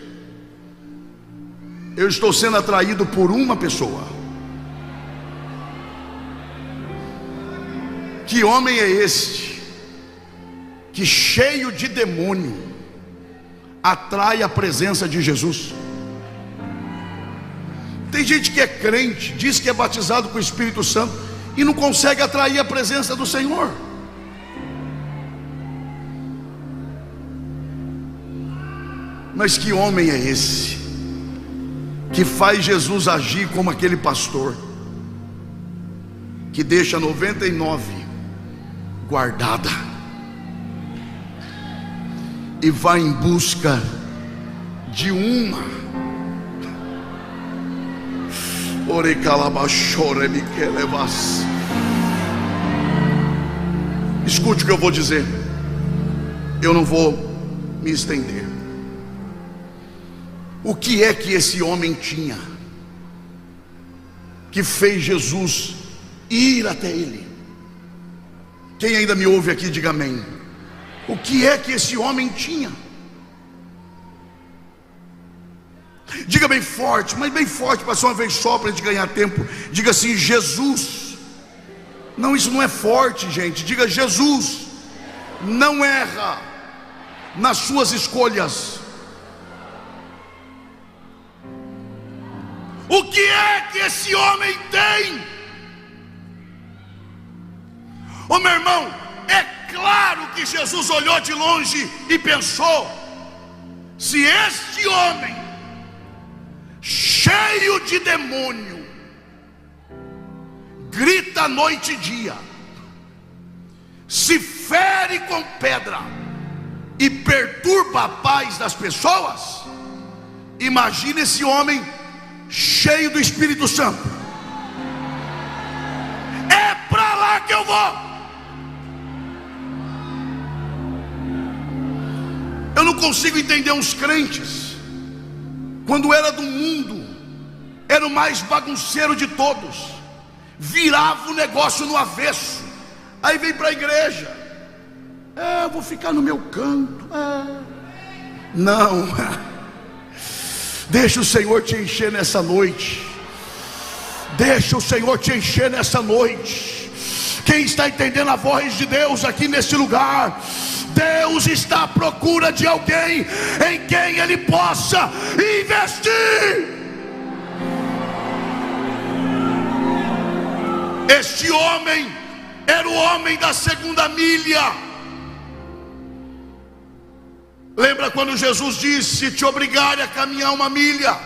Eu estou sendo atraído por uma pessoa. Que homem é este que, cheio de demônio, atrai a presença de Jesus? Tem gente que é crente, diz que é batizado com o Espírito Santo e não consegue atrair a presença do Senhor. Mas que homem é esse que faz Jesus agir como aquele pastor que deixa 99 guardada e vai em busca de uma? Escute o que eu vou dizer, eu não vou me estender. O que é que esse homem tinha que fez Jesus ir até ele? Quem ainda me ouve aqui, diga amém. O que é que esse homem tinha? Diga bem forte, mas bem forte, para ser uma vez só, para a gente ganhar tempo. Diga assim: Jesus. Não, isso não é forte, gente. Diga: Jesus não erra nas suas escolhas. O que é que esse homem tem? Ô meu irmão, é claro que Jesus olhou de longe e pensou: se este homem, cheio de demônio, grita noite e dia, se fere com pedra e perturba a paz das pessoas, imagine esse homem cheio do Espírito Santo. É para lá que eu vou. Eu não consigo entender uns crentes, quando era do mundo, era o mais bagunceiro de todos, virava o negócio no avesso, aí vem para a igreja: eu vou ficar no meu canto. Não. Deixa o Senhor te encher nessa noite. Deixa o Senhor te encher nessa noite. Quem está entendendo a voz de Deus aqui nesse lugar? Deus está à procura de alguém em quem Ele possa investir. Este homem era o homem da segunda milha. Lembra quando Jesus disse: se te obrigarem a caminhar uma milha,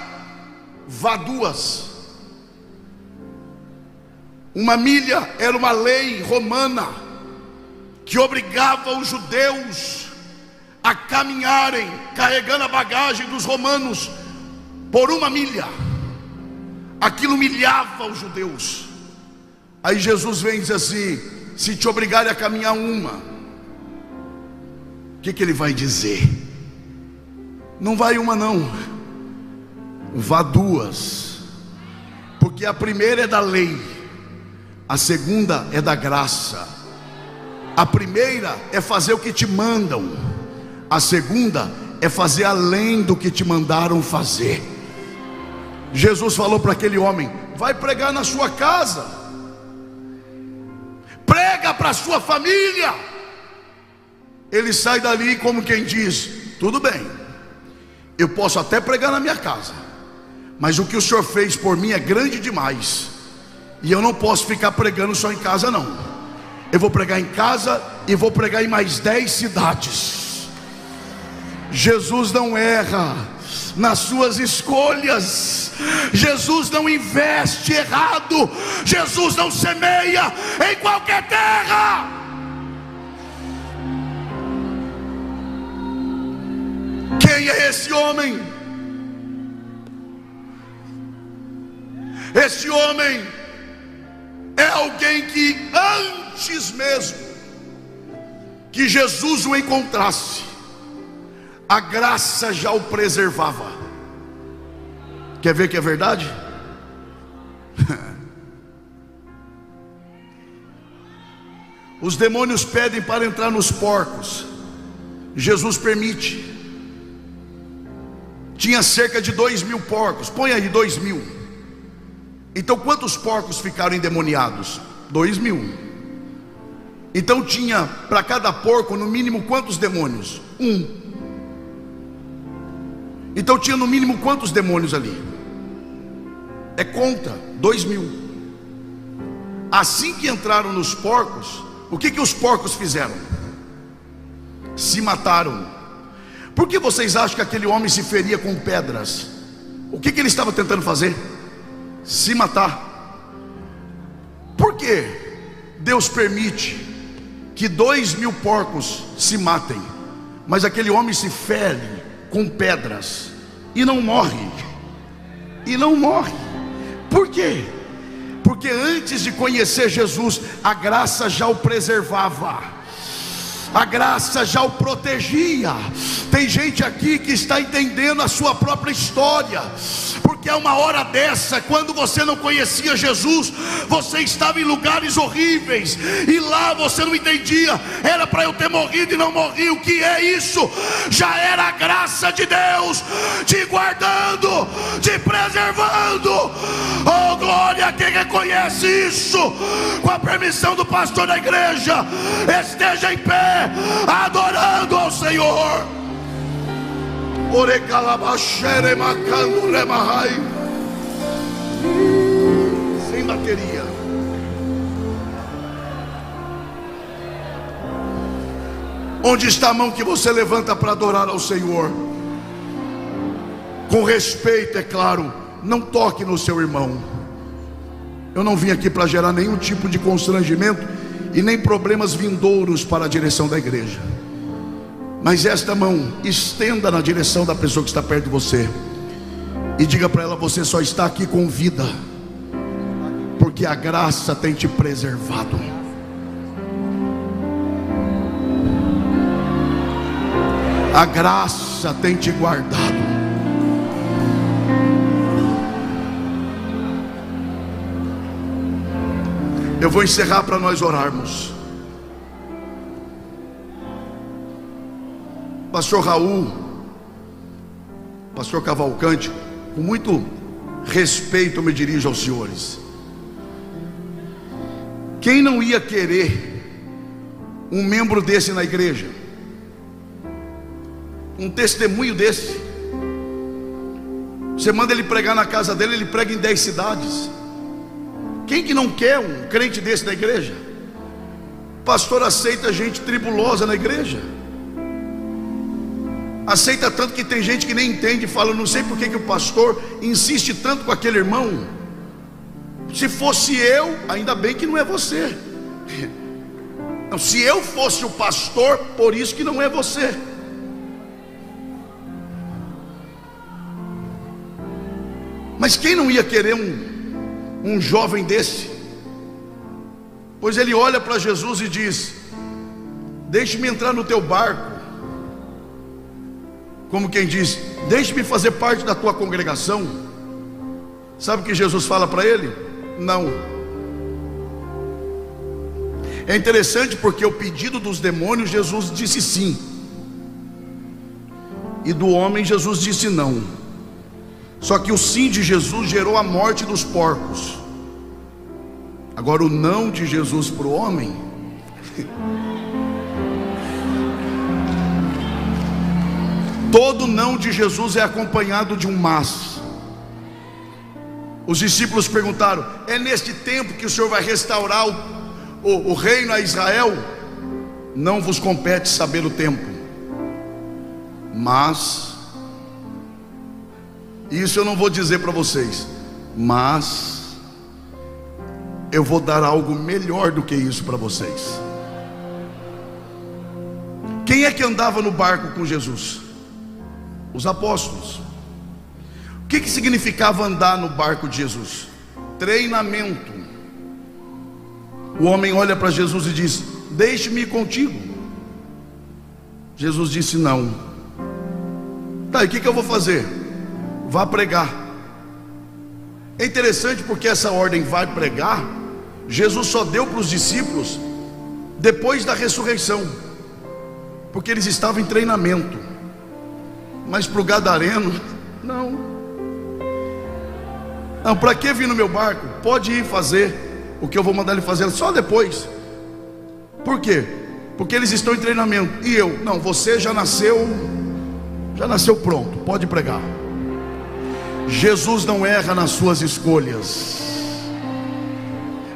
vá duas. Uma milha era uma lei romana que obrigava os judeus a caminharem carregando a bagagem dos romanos por uma milha. Aquilo humilhava os judeus. Aí Jesus vem e diz assim: se te obrigarem a caminhar uma, o que ele vai dizer? Não vai uma não, vá duas. Porque a primeira é da lei, a segunda é da graça. A primeira é fazer o que te mandam, a segunda é fazer além do que te mandaram fazer. Jesus falou para aquele homem: vai pregar na sua casa, prega para a sua família. ele sai dali como quem diz: tudo bem, eu posso até pregar na minha casa, mas o que o senhor fez por mim é grande demais, e eu não posso ficar pregando só em casa não. Eu vou pregar em casa e vou pregar em mais 10 cidades. Jesus não erra nas suas escolhas. Jesus não investe errado. Jesus não semeia em qualquer terra. Quem é esse homem? Esse homem é alguém que antes mesmo que Jesus o encontrasse, a graça já o preservava. Quer ver que é verdade? Os demônios pedem para entrar nos porcos, Jesus permite. Tinha cerca de 2.000 porcos, põe aí 2.000. Então quantos porcos ficaram endemoniados? 2.000. Então tinha para cada porco no mínimo quantos demônios? 1. Então tinha no mínimo quantos demônios ali? É conta, 2.000. Assim que entraram nos porcos, o que os porcos fizeram? Se mataram. Por que vocês acham que aquele homem se feria com pedras? O que ele estava tentando fazer? Se matar. Por que Deus permite que 2.000 porcos se matem, mas aquele homem se fere com pedras e não morre? E não morre. Por quê? Porque antes de conhecer Jesus, a graça já o preservava, a graça já o protegia. Tem gente aqui que está entendendo a sua própria história, porque é uma hora dessa, quando você não conhecia Jesus, você estava em lugares horríveis, e lá você não entendia, era para eu ter morrido e não morri. O que é isso? Já era a graça de Deus te guardando, te preservando. Oh glória! Quem reconhece isso, com a permissão do pastor da igreja, esteja em pé, adorando ao Senhor. Sem bateria. Onde está a mão que você levanta para adorar ao Senhor? Com respeito, é claro. Não toque no seu irmão. Eu não vim aqui para gerar nenhum tipo de constrangimento e nem problemas vindouros para a direção da igreja. Mas esta mão, estenda na direção da pessoa que está perto de você e diga para ela: você só está aqui com vida porque a graça tem te preservado. A graça tem te guardado. Eu vou encerrar para nós orarmos. Pastor Raul, Pastor Cavalcante, com muito respeito eu me dirijo aos senhores. Quem não ia querer um membro desse na igreja? Um testemunho desse? Você manda ele pregar na casa dele, ele prega em 10 cidades. Quem que não quer um crente desse na igreja? Pastor aceita gente tribulosa na igreja. Aceita tanto que tem gente que nem entende e fala: não sei por que o pastor insiste tanto com aquele irmão. Se fosse eu, ainda bem que não é você. Não, se eu fosse o pastor, por isso que não é você. Mas quem não ia querer um jovem desse? Pois ele olha para Jesus e diz: deixe-me entrar no teu barco. Como quem diz: deixe-me fazer parte da tua congregação. Sabe o que Jesus fala para ele? Não. É interessante porque o pedido dos demônios, Jesus disse sim, e do homem Jesus disse não. Só que o sim de Jesus gerou a morte dos porcos. Agora o não de Jesus para o homem Todo não de Jesus é acompanhado de um mas. Os discípulos perguntaram: é neste tempo que o Senhor vai restaurar o reino a Israel? Não vos compete saber o tempo, mas, isso eu não vou dizer para vocês, mas eu vou dar algo melhor do que isso para vocês. Quem é que andava no barco com Jesus? Os apóstolos. O que significava andar no barco de Jesus? Treinamento. O homem olha para Jesus e diz: deixe-me ir contigo. Jesus disse: não. Tá, e o que eu vou fazer? Vá pregar. É interessante porque essa ordem, vai pregar, Jesus só deu para os discípulos depois da ressurreição, porque eles estavam em treinamento. Mas para o gadareno, não, para que vir no meu barco? Pode ir fazer o que eu vou mandar ele fazer só depois. Por quê? Porque eles estão em treinamento. E eu, não, você já nasceu pronto, pode pregar. Jesus não erra nas suas escolhas.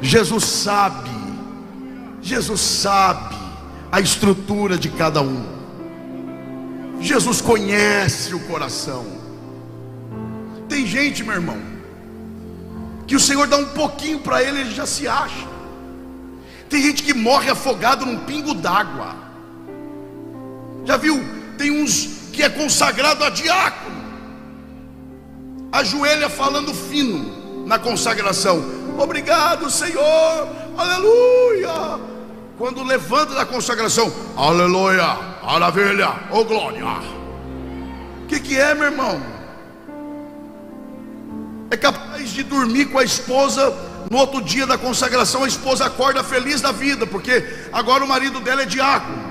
Jesus sabe a estrutura de cada um. Jesus conhece o coração. Tem gente, meu irmão, que o Senhor dá um pouquinho para ele, ele já se acha. Tem gente que morre afogado num pingo d'água. Já viu? Tem uns que é consagrado a diácono, ajoelha falando fino na consagração: obrigado, Senhor, aleluia. Quando levanta da consagração: aleluia, maravilha, oh glória. O que é, meu irmão? É capaz de dormir com a esposa, no outro dia da consagração a esposa acorda feliz da vida, porque agora o marido dela é diácono.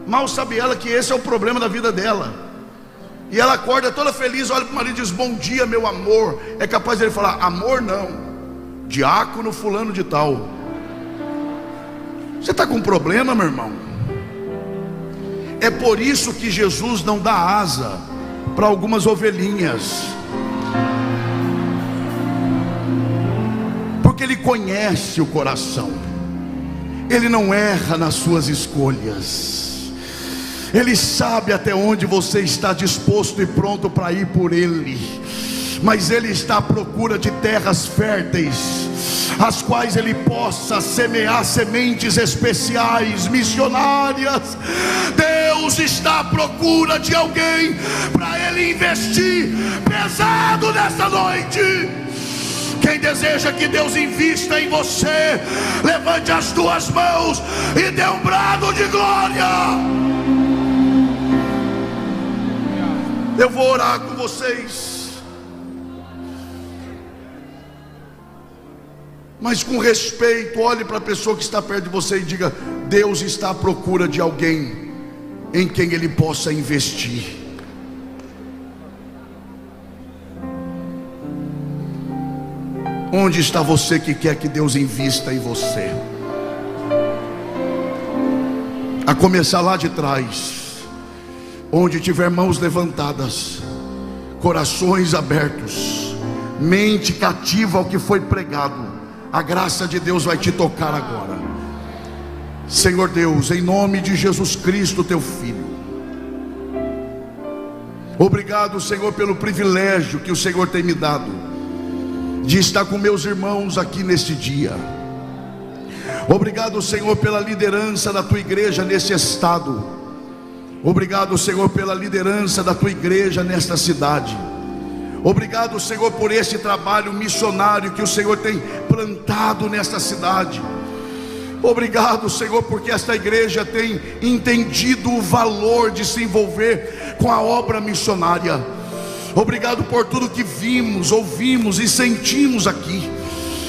Mal sabe ela que esse é o problema da vida dela. E ela acorda toda feliz, olha para o marido e diz: bom dia, meu amor. É capaz de ele falar: amor não, diácono fulano de tal. Você está com problema, meu irmão? É por isso que Jesus não dá asa para algumas ovelhinhas, porque Ele conhece o coração. Ele não erra nas suas escolhas. Ele sabe até onde você está disposto e pronto para ir por Ele. Mas Ele está à procura de terras férteis, as quais Ele possa semear sementes especiais, missionárias. Deus está à procura de alguém para Ele investir pesado nessa noite. Quem deseja que Deus invista em você, levante as tuas mãos e dê um brado de glória. Eu vou orar com vocês, mas com respeito. Olhe para a pessoa que está perto de você e diga: Deus está à procura de alguém em quem Ele possa investir. Onde está você que quer que Deus invista em você? A começar lá de trás, onde tiver mãos levantadas, corações abertos, mente cativa ao que foi pregado, a graça de Deus vai te tocar agora. Senhor Deus, em nome de Jesus Cristo, teu Filho, obrigado, Senhor, pelo privilégio que o Senhor tem me dado de estar com meus irmãos aqui neste dia. Obrigado, Senhor, pela liderança da tua igreja nesse estado. Obrigado, Senhor, pela liderança da tua igreja nesta cidade. Obrigado, Senhor, por esse trabalho missionário que o Senhor tem plantado nesta cidade. Obrigado, Senhor, porque esta igreja tem entendido o valor de se envolver com a obra missionária. Obrigado por tudo que vimos, ouvimos e sentimos aqui.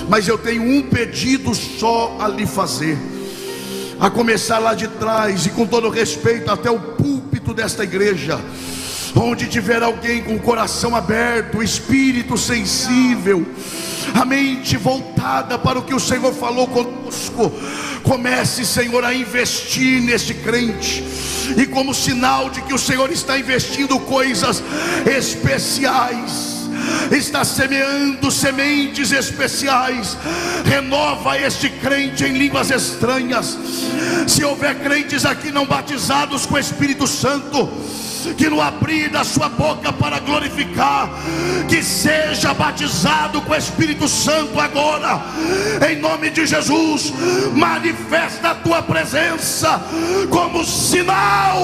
Mas eu tenho um pedido só a lhe fazer, a começar lá de trás e com todo respeito até o púlpito desta igreja. Onde tiver alguém com o coração aberto, o espírito sensível, a mente voltada para o que o Senhor falou conosco, Comece, Senhor, a investir neste crente, e como sinal de que o Senhor está investindo coisas especiais, está semeando sementes especiais, renova este crente em línguas estranhas. Se houver crentes aqui não batizados com o Espírito Santo, que no abrir da sua boca para glorificar, que seja batizado com o Espírito Santo agora, em nome de Jesus. Manifesta a tua presença como sinal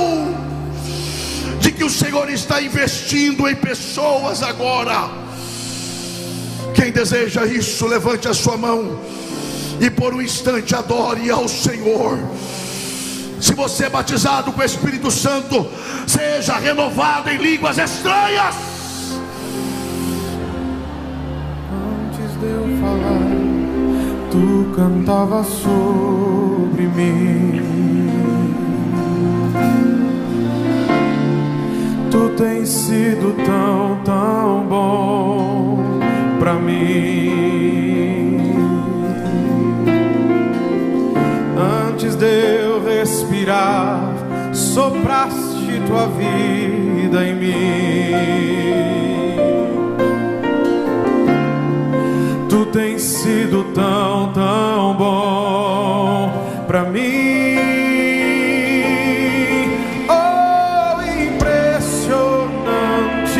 de que o Senhor está investindo em pessoas agora. Quem deseja isso, levante a sua mão e por um instante adore ao Senhor. Se você é batizado com o Espírito Santo, seja renovado em línguas estranhas. Antes de eu falar, tu cantava sobre mim. Tu tens sido tão, tão bom pra mim. Antes de eu respirar, sopraste tua vida em mim. Tu tens sido tão, tão bom pra mim. Oh, impressionante,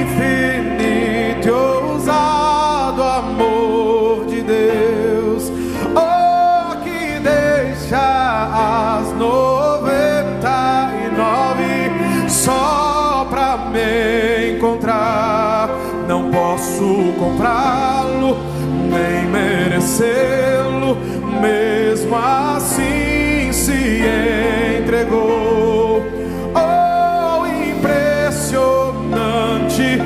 infinito e ousado amor de Deus. Oh, que deixa as 99 só pra me encontrar. Não posso comprá-lo, nem merecê-lo, mesmo assim se entregou. Oh, impressionante,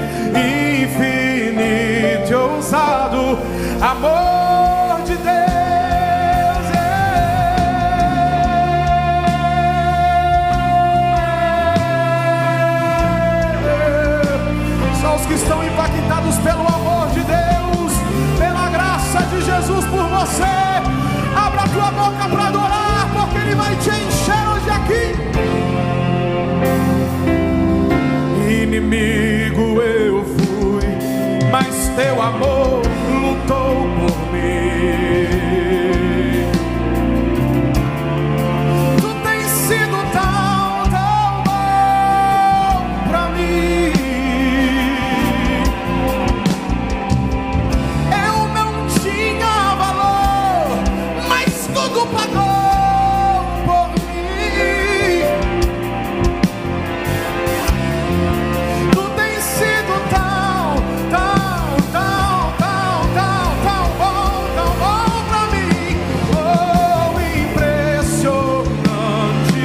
infinito e ousado amor de Deus. Só os que estão impactados pelo amor de Deus, pela graça de Jesus por você, abra a tua boca para adorar, porque Ele vai te encher hoje aqui. Inimigo eu fui, mas teu amor lutou por mim. Tu tens sido tão, tão bom pra mim. Eu não tinha valor, mas tudo pagou por mim. Tu tens sido tão, tão, tão, tão, tão, tão bom pra mim. Oh, impressionante,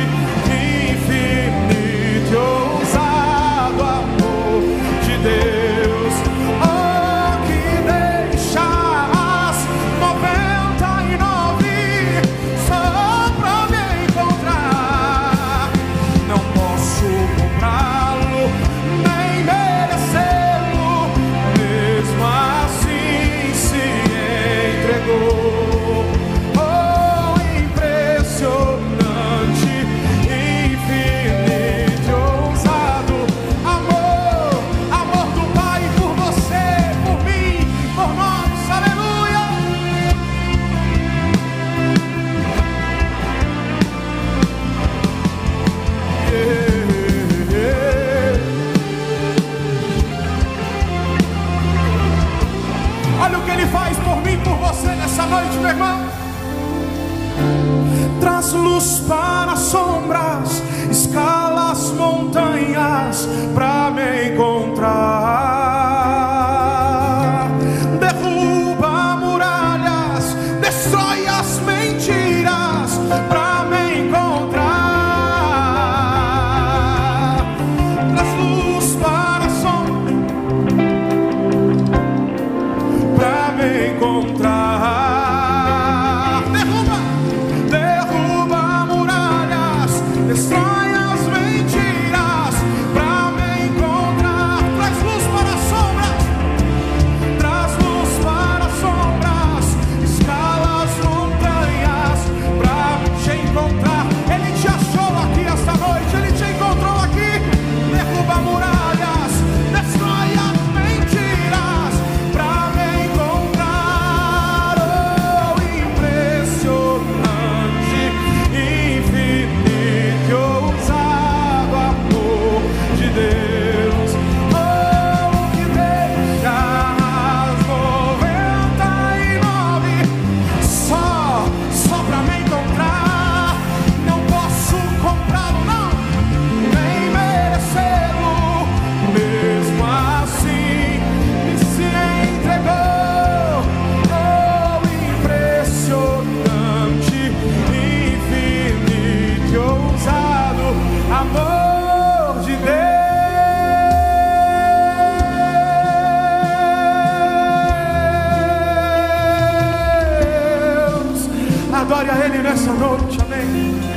infinito e ousado amor de Deus. Oh, que deixa as 99 só pra me encontrar. Não posso comprá-lo, nem merecê-lo, mesmo assim se entregou. Oh, impressionante, infinito e ousado amor, amor do Pai por você, por mim, por nós. Aleluia. Olha o que Ele faz por mim, por você nessa noite, meu irmão. Traz luz para as sombras, escala as montanhas pra me encontrar. Derruba muralhas, destrói as mentiras pra me encontrar. Traz luz para as sombras pra me encontrar. Derruba muralhas, destrói as mentiras pra me encontrar. Traz luz para as sombras, traz luz para as sombras, escala as montanhas nessa noite, amém.